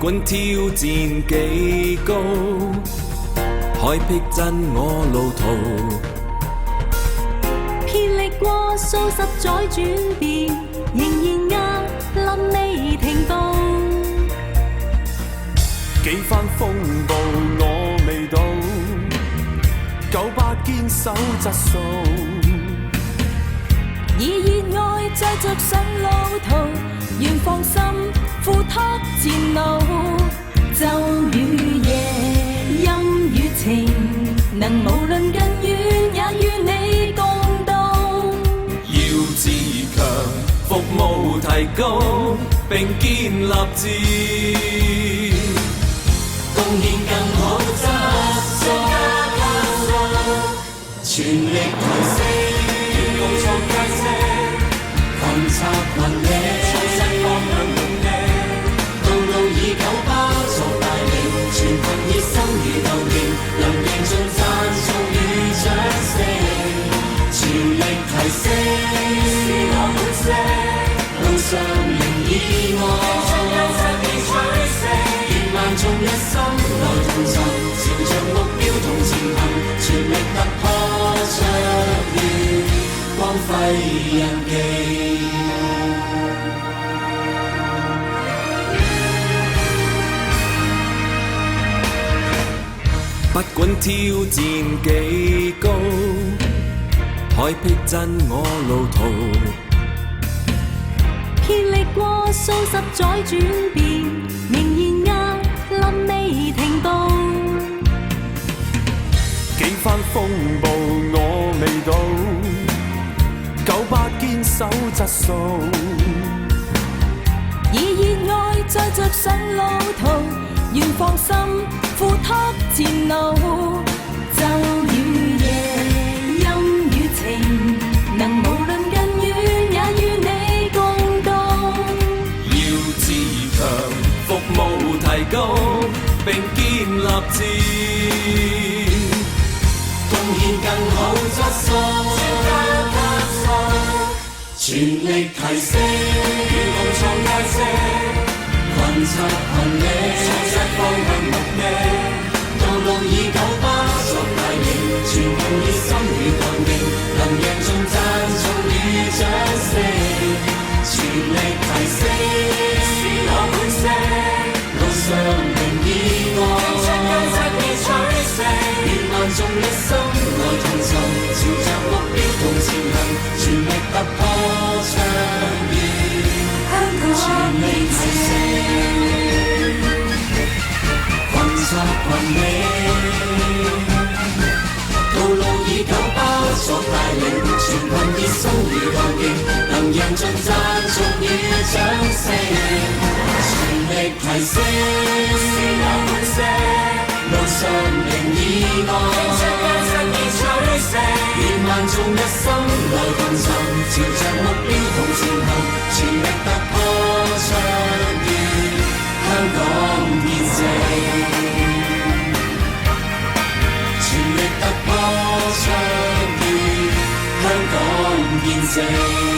管挑戰幾高，海僻真我路途。遍歷過數十載轉變，仍然壓臨未停步。幾番風暴我未到，98堅守質素。以熱愛再着上路途，願放心付託前路。晝與夜，陰與晴，能無論近遠也與你共度。要自強，服務提高，並建立志，貢獻更好質素，全力提升，共創佳績，群策群力，創新方向目的，道路以九巴作帶領，全群熱心與鬥勁，能贏盡讚頌與掌聲，全力提升，是我本色，路上靈意外，願萬眾一心來同尋，朝着目標同前行，全力突破卓越，光輝印記。不管挑戰幾高，海僻真我路途。遍歷過數十載轉變，仍然壓臨未停步。幾番風暴我未到，98堅守質素。以熱愛再着上路途，願放心付託前路。晝與夜，陰與晴，能無論近遠也與你共度。要自強，服務提高，並建立志，貢獻更好質素，全力提升，共創佳績，群策群力，創新方向目的，道路以九巴作帶領，全群熱心與鬥勁，能贏盡讚頌與掌聲，全力提升，是我本色，路上靈意外，願萬眾一心來同尋，朝着目標同前行，全力突破卓越，全力提升，群策群力，道路以九巴作帶領，全群熱心與鬥勁，能贏盡讚頌與掌聲，全力提升，是我本色，路上靈意外，願萬眾一心來共尋，朝着目標同前行，全力突破卓越，香港見證，全力突破卓越，香港見證。